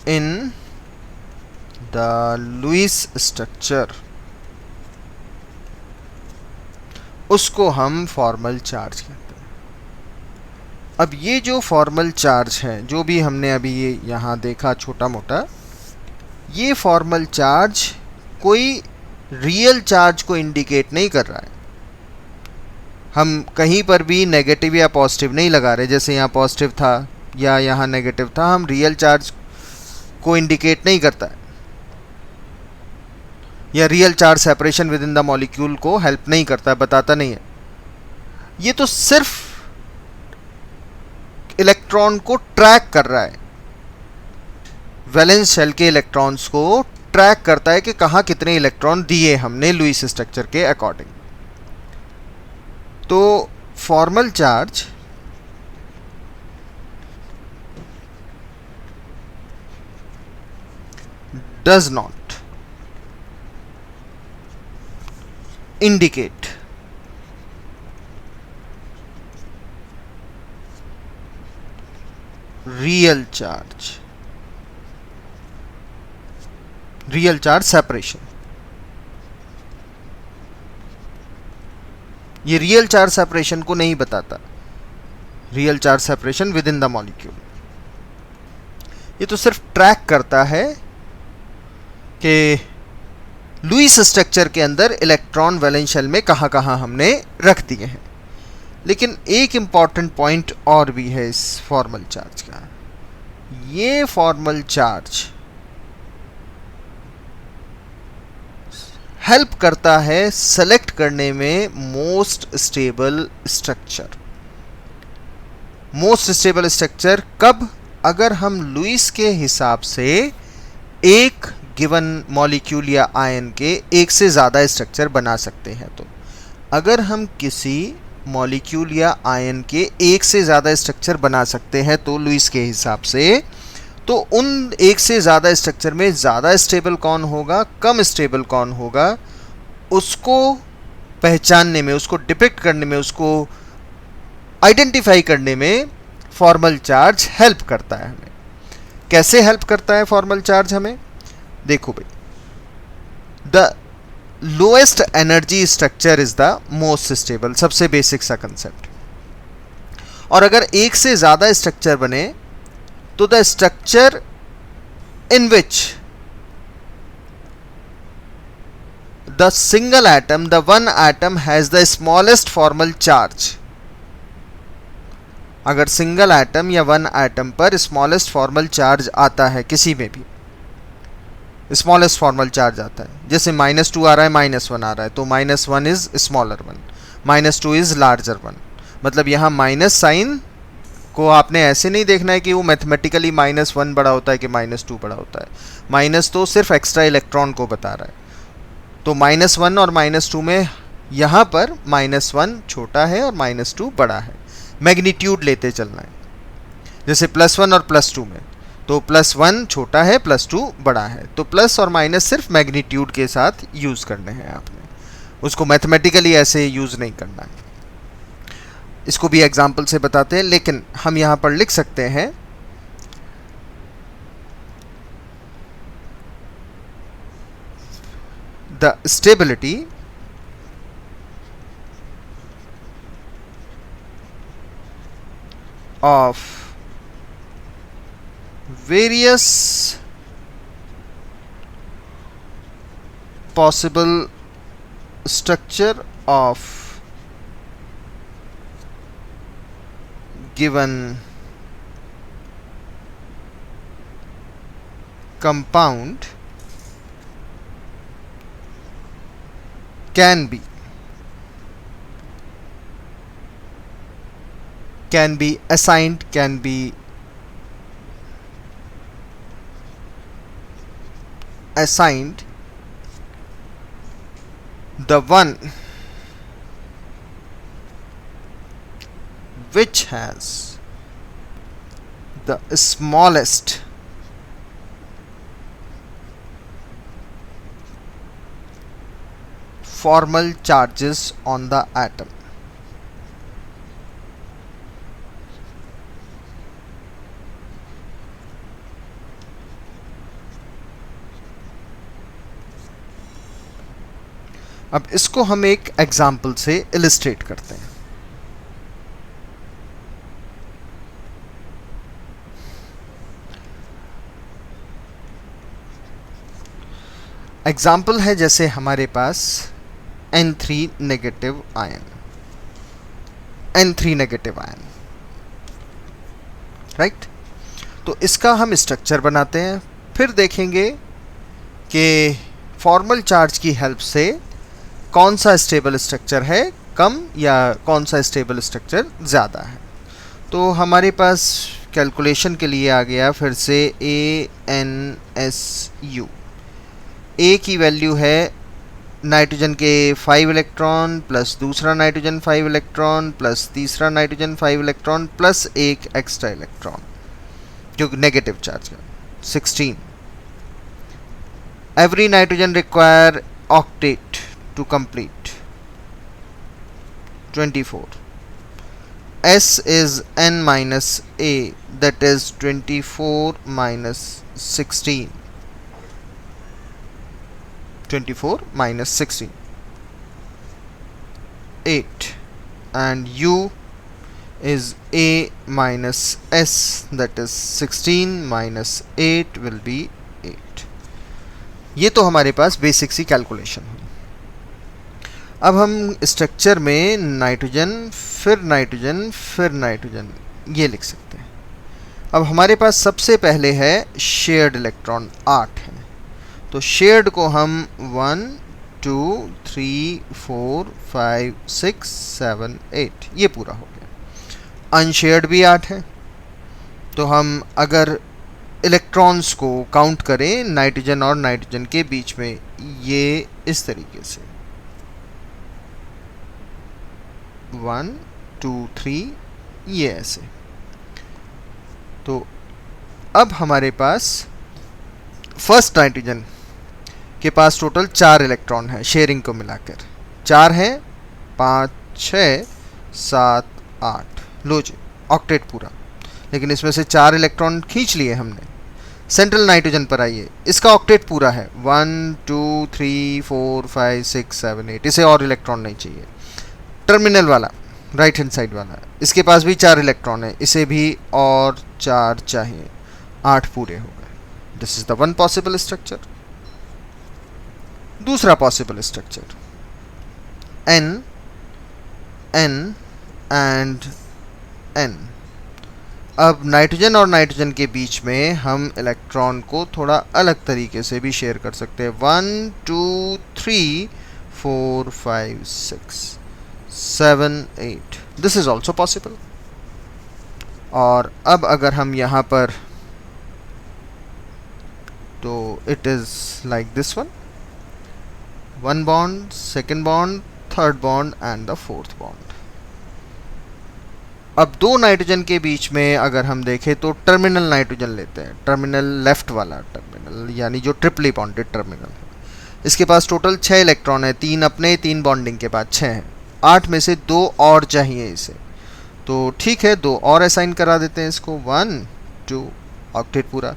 A: in the Lewis structure उसको हम formal charge कहते हैं। अब ये जो formal charge है, जो भी हमने अभी ये यहाँ देखा छोटा मोटा, ये फॉर्मल चार्ज कोई रियल चार्ज को इंडिकेट नहीं कर रहा है। हम कहीं पर भी नेगेटिव या पॉजिटिव नहीं लगा रहे, जैसे यहाँ पॉजिटिव था या यहाँ नेगेटिव था, हम रियल चार्ज को इंडिकेट नहीं करता है, या real charge separation with in the molecule को हेल्प नहीं करता है, बताता नहीं है। ये तो सिर्फ इलेक्ट्रॉन को ट्रैक कर रहा है, वैलेंस शेल के इलेक्ट्रॉन्स को ट्रैक करता है कि कहाँ कितने इलेक्ट्रॉन दिए हमने लुईस स्ट्रक्चर के अकॉर्डिंग। तो formal charge does not indicate real charge separation. ये रियल चार्ज सेपरेशन को नहीं बताता, real charge separation with in the molecule. ये तो सिर्फ ट्रैक करता है कि लुईस स्ट्रक्चर के अंदर इलेक्ट्रॉन वैलेंस शेल में कहाँ कहाँ हमने रख दिए हैं। लेकिन एक इंपॉर्टेंट पॉइंट और भी है इस फॉर्मल चार्ज का। ये फॉर्मल चार्ज हेल्प करता है सेलेक्ट करने में most stable structure. Most stable structure कब? अगर हम लुईस के हिसाब से एक गिवन मॉलिक्यूल या आयन के एक से ज़्यादा स्ट्रक्चर बना सकते हैं। तो अगर हम किसी मॉलिक्यूल या आयन के एक से ज़्यादा स्ट्रक्चर बना सकते हैं तो लुईस के हिसाब से, तो उन एक से ज़्यादा स्ट्रक्चर में ज़्यादा स्टेबल कौन होगा, कम स्टेबल कौन होगा, उसको पहचानने में, उसको डिपिक्ट करने में, उसको आइडेंटिफाई करने में फॉर्मल चार्ज हेल्प करता है हमें। कैसे हेल्प करता है फॉर्मल चार्ज हमें? देखो भाई, the lowest energy structure is the most stable, सबसे बेसिक सा कंसेप्ट। और अगर एक से ज़्यादा स्ट्रक्चर बने तो the structure in which the single atom, the one atom has the smallest formal charge. अगर सिंगल एटम या वन एटम पर स्मॉलेस्ट फॉर्मल चार्ज आता है, किसी में भी स्मॉलेस्ट फॉर्मल चार्ज आता है, जैसे -2 आ रहा है, -1 आ रहा है, तो -1 is smaller one, -2 is larger one. मतलब यहाँ माइनस साइन को आपने ऐसे नहीं देखना है कि वो मैथमेटिकली -1 बड़ा होता है कि -2 बड़ा होता है। माइनस तो सिर्फ एक्स्ट्रा इलेक्ट्रॉन को बता रहा है। तो -1 और -2 में यहाँ पर -1 छोटा है और -2 बड़ा है। मैग्नीट्यूड लेते चलना है, जैसे +1 और +2 में, तो +1 छोटा है, +2 बड़ा है। तो प्लस और माइनस सिर्फ मैग्नीट्यूड के साथ यूज़ करने हैं आपने, उसको मैथमेटिकली ऐसे यूज़ नहीं करना है। इसको भी एग्जाम्पल से बताते हैं, लेकिन हम यहाँ पर लिख सकते हैं the stability of various possible structure of given compound can be assigned, can be assigned the one which has the smallest formal charges on the atom. अब इसको हम एक एग्जाम्पल से इलिस्ट्रेट करते हैं। एग्जाम्पल है जैसे हमारे पास N3 negative ion, N3 negative ion, right. तो इसका हम स्ट्रक्चर बनाते हैं, फिर देखेंगे कि फॉर्मल चार्ज की हेल्प से कौन सा स्टेबल स्ट्रक्चर है कम या कौन सा स्टेबल स्ट्रक्चर ज़्यादा है। तो हमारे पास कैलकुलेशन के लिए आ गया फिर से ANSU। ए की वैल्यू है नाइट्रोजन के 5 इलेक्ट्रॉन प्लस दूसरा नाइट्रोजन 5 इलेक्ट्रॉन प्लस तीसरा नाइट्रोजन 5 इलेक्ट्रॉन प्लस एक एक्स्ट्रा इलेक्ट्रॉन जो नेगेटिव चार्ज है 16। Every nitrogen require octet to complete 24. S is N minus A, that is 24 minus 16. 24 minus 16. 8. And U is A minus S, that is 16 minus 8 will be 8. ये तो हमारे पास basic सी calculation हुई। अब हम structure में nitrogen फिर nitrogen फिर nitrogen ये लिख सकते हैं। अब हमारे पास सबसे पहले है शेयर्ड इलेक्ट्रॉन 8 है, तो शेयर्ड को हम 1 2 3 4 5 6 7 8 ये पूरा हो गया। अनशेयर्ड भी 8 है, तो हम अगर इलेक्ट्रॉन्स को काउंट करें नाइट्रोजन और नाइट्रोजन के बीच में ये इस तरीके से 1 2 3 ये ऐसे। तो अब हमारे पास फर्स्ट नाइट्रोजन के पास टोटल 4 इलेक्ट्रॉन है शेयरिंग को मिलाकर, 4 है 5 6 7 8 लो जी ऑक्टेट पूरा, लेकिन इसमें से 4 इलेक्ट्रॉन खींच लिए हमने। सेंट्रल नाइट्रोजन पर आइए, इसका ऑक्टेट पूरा है 1 2 3 4 5 6 7 8, इसे और इलेक्ट्रॉन नहीं चाहिए। टर्मिनल वाला राइट हैंड साइड वाला, इसके पास भी 4 इलेक्ट्रॉन है, इसे भी और 4 चाहिए, 8 पूरे हो गए। This is the one possible structure. दूसरा possible structure N N and N। अब नाइट्रोजन और नाइट्रोजन के बीच में हम इलेक्ट्रॉन को थोड़ा अलग तरीके से भी शेयर कर सकते हैं, 1 2 3 4 5 6 7 8, दिस इज ऑल्सो पॉसिबल। और अब अगर हम यहाँ पर, तो it is like this one bond, second bond, third bond and the fourth bond. अब दो नाइट्रोजन के बीच में अगर हम देखें तो टर्मिनल नाइट्रोजन लेते हैं, टर्मिनल लेफ्ट वाला टर्मिनल, यानी जो ट्रिपली बॉन्डेड टर्मिनल है। इसके पास टोटल 6 इलेक्ट्रॉन है, 3 अपने 3 बॉन्डिंग के बाद 6 हैं, 8 में से 2 और चाहिए इसे, तो ठीक है 2 और असाइन करा देते हैं इसको, 1 2 ऑक्टेट पूरा।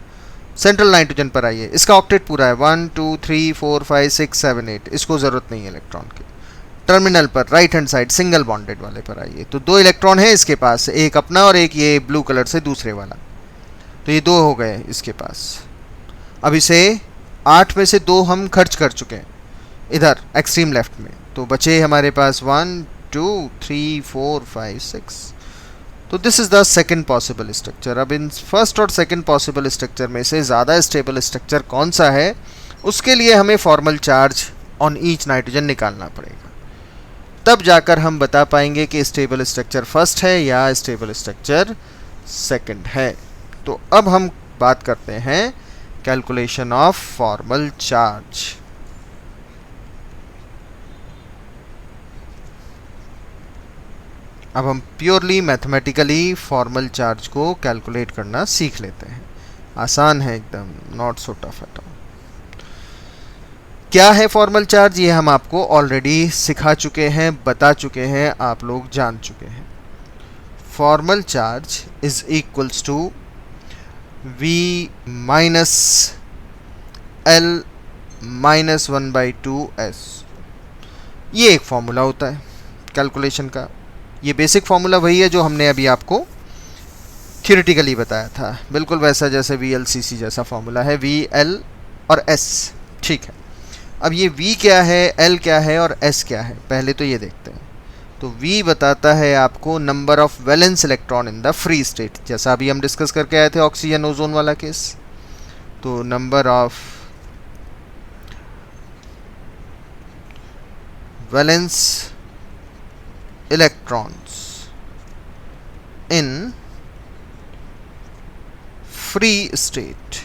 A: सेंट्रल नाइट्रोजन पर आइए, इसका ऑक्टेट पूरा है 1 2 3 4 5 6 7 8, इसको ज़रूरत नहीं है इलेक्ट्रॉन की। टर्मिनल पर right hand side single bonded वाले पर आइए, तो 2 इलेक्ट्रॉन है इसके पास, एक अपना और एक ये ब्लू कलर से दूसरे वाला, तो ये 2 हो गए इसके पास। अब इसे 8 में से 2 हम खर्च कर चुके हैं इधर एक्सट्रीम लेफ्ट में, तो बचे हमारे पास 1 2 3 4 5 6। तो this is the second possible structure. अब इन फर्स्ट और सेकंड पॉसिबल स्ट्रक्चर में से ज़्यादा स्टेबल स्ट्रक्चर कौन सा है, उसके लिए हमें formal charge on each nitrogen निकालना पड़ेगा, तब जाकर हम बता पाएंगे कि स्टेबल स्ट्रक्चर फर्स्ट है या स्टेबल स्ट्रक्चर सेकंड है। तो अब हम बात करते हैं कैलकुलेशन ऑफ फॉर्मल चार्ज। अब हम प्योरली मैथमेटिकली फॉर्मल चार्ज को कैलकुलेट करना सीख लेते हैं, आसान है एकदम, not so tough at all. क्या है फॉर्मल चार्ज, ये हम आपको ऑलरेडी सिखा चुके हैं, बता चुके हैं, आप लोग जान चुके हैं। Formal charge is equals to V minus L minus 1/2 S। ये एक फॉर्मूला होता है कैलकुलेशन का। ये बेसिक फॉर्मूला वही है जो हमने अभी आपको थियोरेटिकली बताया था, बिल्कुल वैसा जैसे VLCC जैसा फॉर्मूला है, V, L और S। ठीक है, अब ये V क्या है, L क्या है और S क्या है, पहले तो ये देखते हैं। तो V बताता है आपको number of valence electron in the free state, जैसा अभी हम डिस्कस करके आए थे ऑक्सीजन ओजोन वाला केस। तो number of valence electrons in free state.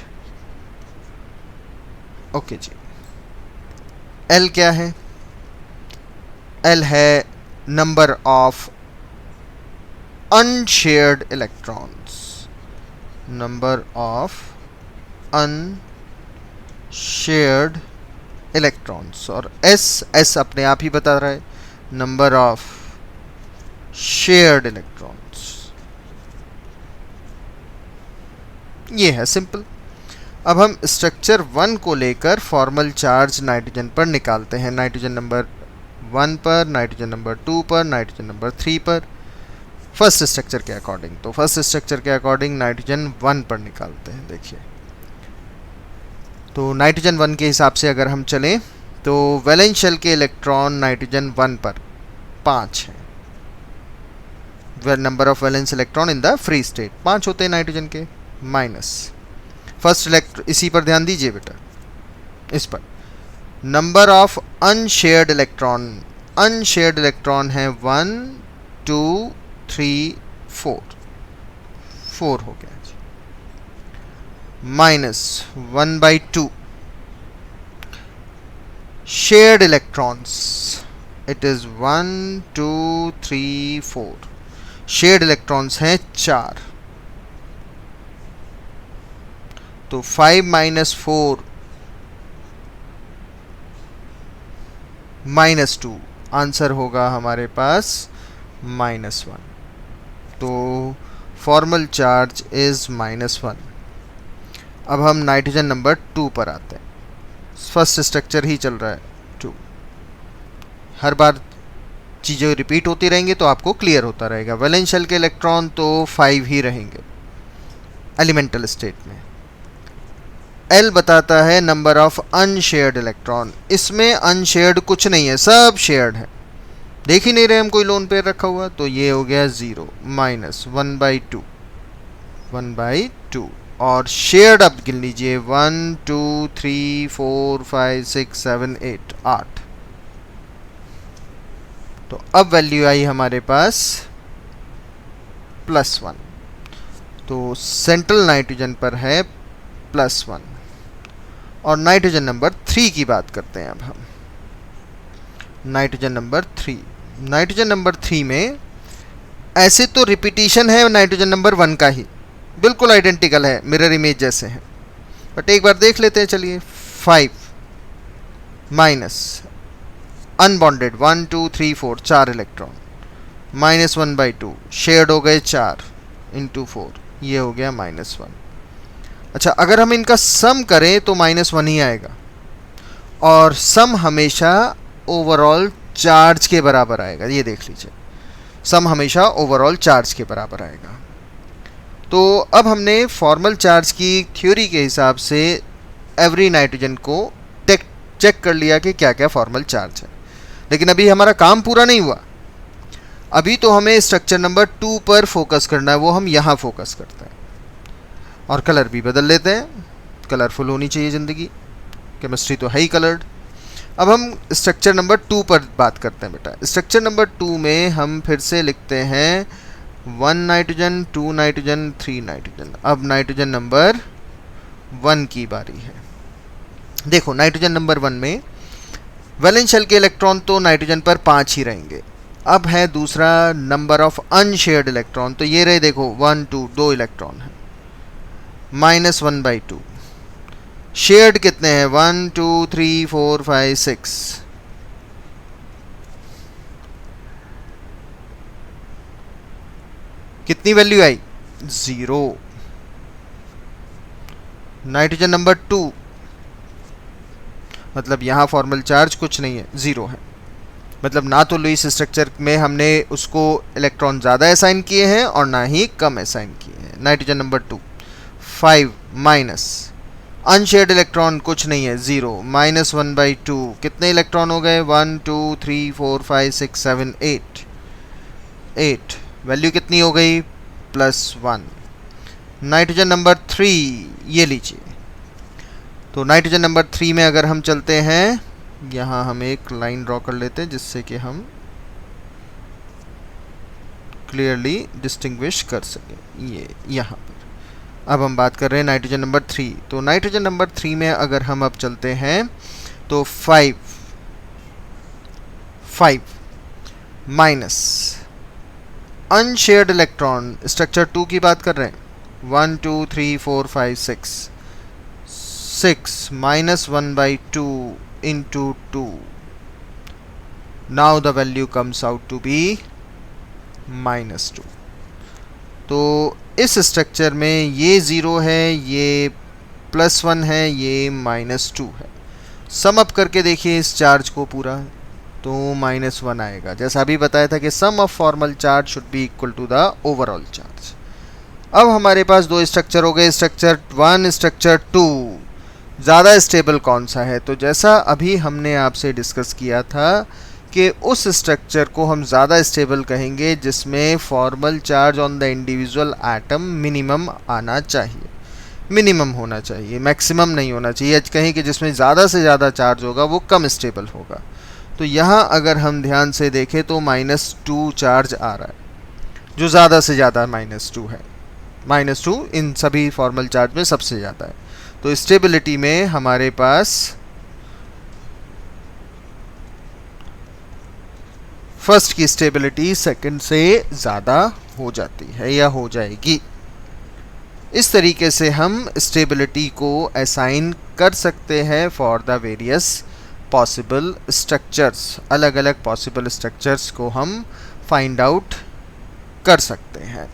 A: Okay जी। L क्या है? L है number of unshared electrons, number of unshared electrons. और S अपने आप ही बता रहा है नंबर ऑफ शेयर्ड इलेक्ट्रॉन्स। ये है सिंपल। अब हम स्ट्रक्चर 1 को लेकर फॉर्मल चार्ज नाइट्रोजन पर निकालते हैं, नाइट्रोजन नंबर 1 पर, नाइट्रोजन नंबर 2 पर, नाइट्रोजन नंबर 3 पर, फर्स्ट स्ट्रक्चर के अकॉर्डिंग। तो फर्स्ट स्ट्रक्चर के अकॉर्डिंग नाइट्रोजन 1 पर निकालते हैं। देखिए, तो नाइट्रोजन 1 के हिसाब से अगर हम चलें तो वैलेंस शेल के इलेक्ट्रॉन नाइट्रोजन 1 पर 5 हैं। Number of valence electron in the free state 5 होते हैं नाइट्रोजन के, माइनस फर्स्ट इसी पर ध्यान दीजिए बेटा, इस पर number of unshared electron, unshared electron है 1 2 3 4, 4 हो गया जी, minus 1/2 shared electrons, it is 1 2 3 4, shared electrons हैं 4। तो 5 - 4 -2, आंसर होगा हमारे पास -1। तो फॉर्मल चार्ज इज -1। अब हम नाइट्रोजन नंबर 2 पर आते हैं। फर्स्ट स्ट्रक्चर ही चल रहा है 2। हर बार चीज़ें रिपीट होती रहेंगी तो आपको क्लियर होता रहेगा। वैलेंस शेल के इलेक्ट्रॉन तो 5 ही रहेंगे एलिमेंटल स्टेट में। L बताता है नंबर ऑफ अनशेयर्ड इलेक्ट्रॉन, इसमें अनशेयर्ड कुछ नहीं है, सब शेयर्ड है, देख ही नहीं रहे हम कोई लोन पेयर रखा हुआ, तो ये हो गया 0 माइनस 1/2, 1/2। और शेयर्ड अब गिन लीजिए 1 2 3 4 5 6 7 8, 8। तो अब वैल्यू आई हमारे पास +1। तो सेंट्रल नाइट्रोजन पर है +1। और नाइट्रोजन नंबर 3 की बात करते हैं अब हम। नाइट्रोजन नंबर 3, नाइट्रोजन नंबर 3 में ऐसे तो रिपीटिशन है नाइट्रोजन नंबर 1 का ही, बिल्कुल आइडेंटिकल है, मिरर इमेज जैसे हैं, बट एक बार देख लेते हैं चलिए। 5 माइनस अनबॉन्डेड 1 2 3 4, 4 इलेक्ट्रॉन, -1/2 शेयर्ड हो गए 4 × 4, ये हो गया -1। अच्छा, अगर हम इनका सम करें तो -1 ही आएगा, और सम हमेशा ओवरऑल चार्ज के बराबर आएगा, ये देख लीजिए, सम हमेशा ओवरऑल चार्ज के बराबर आएगा। तो अब हमने फॉर्मल चार्ज की थ्योरी के हिसाब से एवरी नाइट्रोजन को चेक कर लिया कि क्या क्या फॉर्मल चार्ज है, लेकिन अभी हमारा काम पूरा नहीं हुआ। अभी तो हमें स्ट्रक्चर नंबर 2 पर फोकस करना है, वो हम यहाँ फोकस करते हैं। और कलर भी बदल लेते हैं, कलरफुल होनी चाहिए ज़िंदगी, केमिस्ट्री तो है ही कलर्ड। अब हम स्ट्रक्चर नंबर 2 पर बात करते हैं बेटा। स्ट्रक्चर नंबर 2 में हम फिर से लिखते हैं 1 नाइट्रोजन 2 नाइट्रोजन 3 नाइट्रोजन। अब नाइट्रोजन नंबर 1 की बारी है। देखो, नाइट्रोजन नंबर 1 में वैलेंस शेल के इलेक्ट्रॉन तो नाइट्रोजन पर 5 ही रहेंगे। अब है दूसरा नंबर ऑफ अनशेयर्ड इलेक्ट्रॉन, तो ये रहे देखो 1 2, 2 इलेक्ट्रॉन है, -1/2। शेयर्ड कितने हैं 1 2 3 4 5 6, कितनी वैल्यू आई 0। नाइट्रोजन नंबर 2 मतलब यहां फॉर्मल चार्ज कुछ नहीं है, 0 है। मतलब ना तो लुईस स्ट्रक्चर में हमने उसको इलेक्ट्रॉन ज़्यादा असाइन किए हैं और ना ही कम असाइन किए हैं। Nitrogen number 2 5 minus unshared electron कुछ नहीं है, 0 -1/2 कितने इलेक्ट्रॉन हो गए 1 2 3 4 5 6 7 8 वैल्यू कितनी हो गई +1। नाइट्रोजन नंबर 3 ये लीजिए। तो नाइट्रोजन नंबर 3 में अगर हम चलते हैं, यहाँ हम एक लाइन ड्रॉ कर लेते हैं जिससे कि हम क्लियरली डिस्टिंग्विश कर सकें। ये यहाँ पर अब हम बात कर रहे हैं नाइट्रोजन नंबर 3। तो नाइट्रोजन नंबर 3 में अगर हम अब चलते हैं तो 5 माइनस अनशेयर्ड इलेक्ट्रॉन स्ट्रक्चर 2 की बात कर रहे हैं 1 2 3 4 5 6 -1/2 into 2. Now the value comes out to be -2। तो इस स्ट्रक्चर में ये 0 है, ये +1 है, ये -2 है। सम अप करके देखिए इस चार्ज को पूरा, तो -1 आएगा। जैसा अभी बताया था कि sum of formal charge should be equal to the overall charge. अब हमारे पास दो स्ट्रक्चर हो गए, स्ट्रक्चर 1 स्ट्रक्चर 2। ज़्यादा स्टेबल कौन सा है? तो जैसा अभी हमने आपसे डिस्कस किया था कि उस स्ट्रक्चर को हम ज़्यादा स्टेबल कहेंगे जिसमें formal charge on the individual atom minimum आना चाहिए, मिनिमम होना चाहिए, मैक्सिमम नहीं होना चाहिए। कहीं कि जिसमें ज़्यादा से ज़्यादा चार्ज होगा वो कम स्टेबल होगा। तो यहाँ अगर हम ध्यान से देखें तो -2 चार्ज आ रहा है, जो ज़्यादा से ज़्यादा -2 है। -2 इन सभी फॉर्मल चार्ज में सबसे ज़्यादा है। तो स्टेबिलिटी में हमारे पास फर्स्ट की स्टेबिलिटी सेकंड से ज़्यादा हो जाती है या हो जाएगी। इस तरीके से हम स्टेबिलिटी को असाइन कर सकते हैं for the various possible structures. अलग अलग पॉसिबल स्ट्रक्चर्स को हम फाइंड आउट कर सकते हैं।